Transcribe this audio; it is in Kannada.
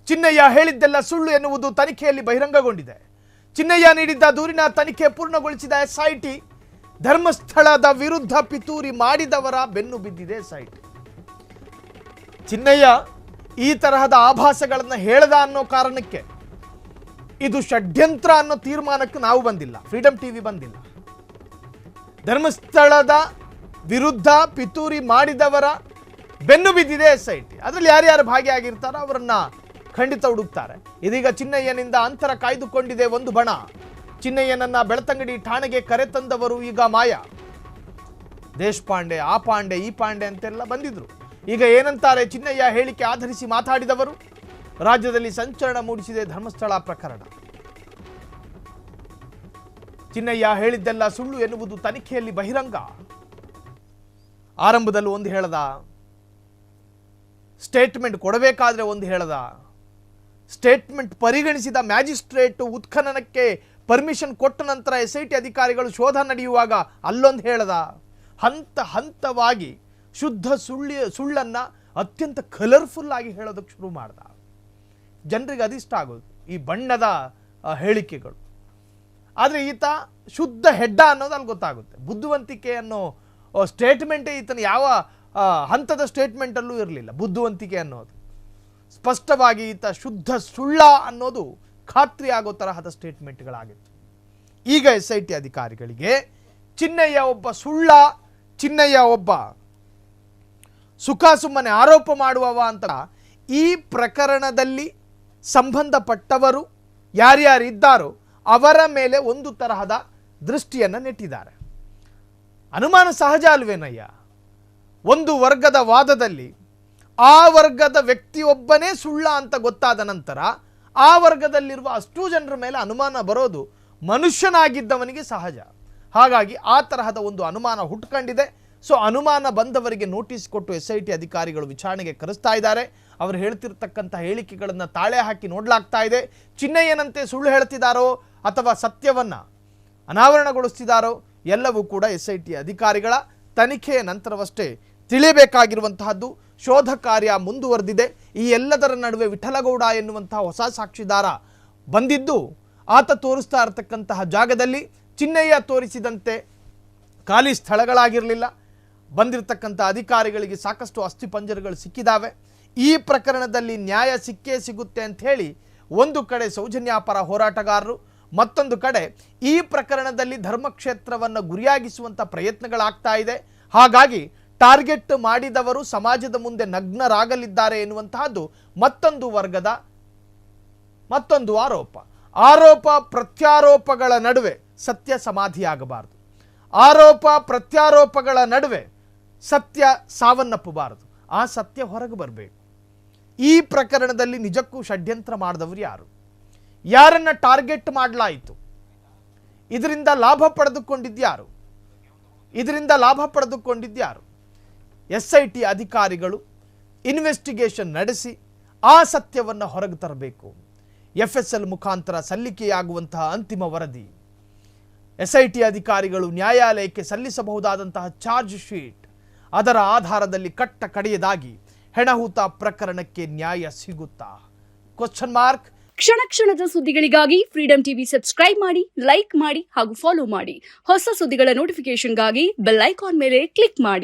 ಚಿನ್ನಯ್ಯ ಹೇಳಿದ್ದೆಲ್ಲ ಸುಳ್ಳು ಎನ್ನುವುದು ತನಿಖೆಯಲ್ಲಿ ಬಹಿರಂಗಗೊಂಡಿದೆ. ಚಿನ್ನಯ್ಯ ನೀಡಿದ್ದ ದೂರಿನ ತನಿಖೆ ಪೂರ್ಣಗೊಳಿಸಿದ ಎಸ್ಐಟಿ ಧರ್ಮಸ್ಥಳದ ವಿರುದ್ಧ ಪಿತೂರಿ ಮಾಡಿದವರ ಬೆನ್ನು ಬಿದ್ದಿದೆ ಎಸ್ಐಟಿ. ಚಿನ್ನಯ್ಯ ಈ ತರಹದ ಆಭಾಸಗಳನ್ನು ಹೇಳದ ಅನ್ನೋ ಕಾರಣಕ್ಕೆ ಇದು ಷಡ್ಯಂತ್ರ ಅನ್ನೋ ತೀರ್ಮಾನಕ್ಕೆ ನಾವು ಬಂದಿಲ್ಲ, ಫ್ರೀಡಂ ಟಿವಿ ಬಂದಿಲ್ಲ. ಧರ್ಮಸ್ಥಳದ ವಿರುದ್ಧ ಪಿತೂರಿ ಮಾಡಿದವರ ಬೆನ್ನು ಬಿದ್ದಿದೆ ಎಸ್ಐಟಿ. ಅದರಲ್ಲಿ ಯಾರ್ಯಾರು ಭಾಗಿಯಾಗಿರ್ತಾರೋ ಅವರನ್ನ ಖಂಡಿತ ಹುಡುಕ್ತಾರೆ. ಇದೀಗ ಚಿನ್ನಯ್ಯನಿಂದ ಅಂತರ ಕಾಯ್ದುಕೊಂಡಿದೆ ಒಂದು ಬಣ. ಚಿನ್ನಯ್ಯನನ್ನ ಬೆಳ್ತಂಗಡಿ ಠಾಣೆಗೆ ಕರೆತಂದವರು ಈಗ ಮಾಯ. ದೇಶಪಾಂಡೆ, ಆ ಪಾಂಡೆ, ಈ ಪಾಂಡೆ ಅಂತೆಲ್ಲ ಬಂದಿದ್ರು. ಈಗ ಏನಂತಾರೆ ಚಿನ್ನಯ್ಯ ಹೇಳಿಕೆ ಆಧರಿಸಿ ಮಾತಾಡಿದವರು? ರಾಜ್ಯದಲ್ಲಿ ಸಂಚಲನ ಮೂಡಿಸಿದೆ ಧರ್ಮಸ್ಥಳ ಪ್ರಕರಣ. ಚಿನ್ನಯ್ಯ ಹೇಳಿದ್ದೆಲ್ಲ ಸುಳ್ಳು ಎನ್ನುವುದು ತನಿಖೆಯಲ್ಲಿ ಬಹಿರಂಗ. ಆರಂಭದಲ್ಲಿ ಒಂದು ಹೇಳದ, ಸ್ಟೇಟ್ಮೆಂಟ್ ಕೊಡಬೇಕಾದ್ರೆ ಒಂದು ಹೇಳದ, ಸ್ಟೇಟ್ಮೆಂಟ್ ಪರಿಗಣಿಸಿದ ಮ್ಯಾಜಿಸ್ಟ್ರೇಟ್ ಉತ್ಖನನಕ್ಕೆ ಪರ್ಮಿಷನ್ ಕೊಟ್ಟ ನಂತರ ಎಸ್ಐಟಿ ಅಧಿಕಾರಿಗಳು ಶೋಧ ನಡೆಯುವಾಗ ಅಲ್ಲೊಂದು ಹೇಳದ. ಹಂತ ಹಂತವಾಗಿ ಶುದ್ಧ ಸುಳ್ಳನ್ನು ಅತ್ಯಂತ ಕಲರ್ಫುಲ್ ಆಗಿ ಹೇಳೋದಕ್ಕೆ ಶುರು ಮಾಡ್ದ. ಜನರಿಗೆ ಅದಿಷ್ಟ ಆಗೋದು ಈ ಬಣ್ಣದ ಹೇಳಿಕೆಗಳು. ಆದರೆ ಈತ ಶುದ್ಧ ಹೆಡ್ಡ ಅನ್ನೋದು ಅಲ್ಲಿ ಗೊತ್ತಾಗುತ್ತೆ. ಬುದ್ಧಿವಂತಿಕೆ ಅನ್ನೋ ಸ್ಟೇಟ್ಮೆಂಟೇ ಈತನ ಯಾವ ಹಂತದ ಸ್ಟೇಟ್ಮೆಂಟಲ್ಲೂ ಇರಲಿಲ್ಲ. ಬುದ್ಧಿವಂತಿಕೆ ಅನ್ನೋದು ಸ್ಪಷ್ಟವಾಗಿ ಈತ ಶುದ್ಧ ಸುಳ್ಳ ಅನ್ನೋದು ಖಾತ್ರಿ ಆಗೋ ತರಹದ ಸ್ಟೇಟ್ಮೆಂಟ್ಗಳಾಗಿತ್ತು. ಈಗ ಎಸ್ಐಟಿ ಅಧಿಕಾರಿಗಳಿಗೆ ಚಿನ್ನಯ್ಯ ಒಬ್ಬ ಸುಳ್ಳ, ಚಿನ್ನಯ್ಯ ಒಬ್ಬ ಸುಖಾಸುಮ್ಮನೆ ಆರೋಪ ಮಾಡುವವ ಅಂತ ಈ ಪ್ರಕರಣದಲ್ಲಿ ಸಂಬಂಧಪಟ್ಟವರು ಯಾರ್ಯಾರಿದ್ದಾರೋ ಅವರ ಮೇಲೆ ಒಂದು ತರಹದ ದೃಷ್ಟಿಯನ್ನು ನೆಟ್ಟಿದ್ದಾರೆ. ಅನುಮಾನ ಸಹಜ ಅಲ್ವೇನಯ್ಯ? ಒಂದು ವರ್ಗದ ವಾದದಲ್ಲಿ ಆ ವರ್ಗದ ವ್ಯಕ್ತಿಯೊಬ್ಬನೇ ಸುಳ್ಳ ಅಂತ ಗೊತ್ತಾದ ನಂತರ ಆ ವರ್ಗದಲ್ಲಿರುವ ಅಷ್ಟೂ ಜನರ ಮೇಲೆ ಅನುಮಾನ ಬರೋದು ಮನುಷ್ಯನಾಗಿದ್ದವನಿಗೆ ಸಹಜ. ಹಾಗಾಗಿ ಆ ತರಹದ ಒಂದು ಅನುಮಾನ ಹುಟ್ಕೊಂಡಿದೆ. ಸೊ ಅನುಮಾನ ಬಂದವರಿಗೆ ನೋಟಿಸ್ ಕೊಟ್ಟು ಎಸ್ಐಟಿ ಅಧಿಕಾರಿಗಳು ವಿಚಾರಣೆಗೆ ಕರೆಸ್ತಾ ಇದ್ದಾರೆ. ಅವರು ಹೇಳ್ತಿರ್ತಕ್ಕಂಥ ಹೇಳಿಕೆಗಳನ್ನು ತಾಳೆ ಹಾಕಿ ನೋಡಲಾಗ್ತಾ ಇದೆ. ಚಿನ್ನಯ್ಯನಂತೆ ಸುಳ್ಳು ಹೇಳ್ತಿದ್ದಾರೋ ಅಥವಾ ಸತ್ಯವನ್ನು ಅನಾವರಣಗೊಳಿಸ್ತಿದ್ದಾರೋ ಎಲ್ಲವೂ ಕೂಡ ಎಸ್ಐಟಿ ಅಧಿಕಾರಿಗಳ ತನಿಖೆಯ ನಂತರವಷ್ಟೇ ತಿಳಿಯಬೇಕಾಗಿರುವಂತಹದ್ದು. ಶೋಧ ಕಾರ್ಯ ಮುಂದುವರೆದಿದೆ. ಈ ಎಲ್ಲದರ ನಡುವೆ ವಿಠಲಗೌಡ ಎನ್ನುವಂತಹ ಹೊಸ ಸಾಕ್ಷಿದಾರ ಬಂದಿದ್ದು ಆತ ತೋರಿಸ್ತಾ ಇರತಕ್ಕಂತಹ ಜಾಗದಲ್ಲಿ ಚಿನ್ನಯ್ಯ ತೋರಿಸಿದಂತೆ ಖಾಲಿ ಸ್ಥಳಗಳಾಗಿರಲಿಲ್ಲ. ಬಂದಿರತಕ್ಕಂಥ ಅಧಿಕಾರಿಗಳಿಗೆ ಸಾಕಷ್ಟು ಅಸ್ಥಿಪಂಜರಗಳು ಸಿಕ್ಕಿದ್ದಾವೆ. ಈ ಪ್ರಕರಣದಲ್ಲಿ ನ್ಯಾಯ ಸಿಕ್ಕೇ ಸಿಗುತ್ತೆ ಅಂತ ಹೇಳಿ ಒಂದು ಕಡೆ ಸೌಜನ್ಯಾಪರ ಹೋರಾಟಗಾರರು, ಮತ್ತೊಂದು ಕಡೆ ಈ ಪ್ರಕರಣದಲ್ಲಿ ಧರ್ಮಕ್ಷೇತ್ರವನ್ನು ಗುರಿಯಾಗಿಸುವಂಥ ಪ್ರಯತ್ನಗಳಾಗ್ತಾ ಇದೆ. ಹಾಗಾಗಿ ಟಾರ್ಗೆಟ್ ಮಾಡಿದವರು ಸಮಾಜದ ಮುಂದೆ ನಗ್ನರಾಗಲಿದ್ದಾರೆ ಎನ್ನುವಂತಹದ್ದು ಮತ್ತೊಂದು ವರ್ಗದ ಮತ್ತೊಂದು ಆರೋಪ. ಆರೋಪ ಪ್ರತ್ಯಾರೋಪಗಳ ನಡುವೆ ಸತ್ಯ ಸಮಾಧಿಯಾಗಬಾರದು. ಆರೋಪ ಪ್ರತ್ಯಾರೋಪಗಳ ನಡುವೆ ಸತ್ಯ ಸಾವನ್ನಪ್ಪಬಾರದು. ಆ ಸತ್ಯ ಹೊರಗೆ ಬರಬೇಕು. ಈ ಪ್ರಕರಣದಲ್ಲಿ ನಿಜಕ್ಕೂ ಷಡ್ಯಂತ್ರ ಮಾಡಿದವರು ಯಾರು? ಯಾರನ್ನ ಟಾರ್ಗೆಟ್ ಮಾಡಲಾಯಿತು? ಇದರಿಂದ ಲಾಭ ಪಡೆದುಕೊಂಡಿದ್ಯಾರು? ಎಸ್ಐಟಿ ಅಧಿಕಾರಿಗಳು ಇನ್ವೆಸ್ಟಿಗೇಷನ್ ನಡೆಸಿ ಆ ಸತ್ಯವನ್ನು ಹೊರಗೆ ತರಬೇಕು. FSL ಮುಖಾಂತರ ಸಲ್ಲಿಕೆಯಾಗುವಂತಹ ಅಂತಿಮ ವರದಿ, ಎಸ್ಐಟಿ ಅಧಿಕಾರಿಗಳು ನ್ಯಾಯಾಲಯಕ್ಕೆ ಸಲ್ಲಿಸಬಹುದಾದಂತಹ ಚಾರ್ಜ್ ಶೀಟ್, ಅದರ ಆಧಾರದಲ್ಲಿ ಕಟ್ಟ ಕಡೆಯದಾಗಿ ಹೆಣಹೂತ ಪ್ರಕರಣಕ್ಕೆ ನ್ಯಾಯ ಸಿಗುತ್ತಾ? Question mark. ಕ್ಷಣ ಕ್ಷಣದ ಸುದ್ದಿಗಳಿಗಾಗಿ ಫ್ರೀಡಂ ಟಿವಿ ಸಬ್ಸ್ಕ್ರೈಬ್ ಮಾಡಿ, ಲೈಕ್ ಮಾಡಿ ಹಾಗೂ ಫಾಲೋ ಮಾಡಿ. ಹೊಸ ಸುದ್ದಿಗಳ ನೋಟಿಫಿಕೇಶನ್ಗಾಗಿ ಬೆಲ್ ಐಕಾನ್ ಮೇಲೆ ಕ್ಲಿಕ್ ಮಾಡಿ.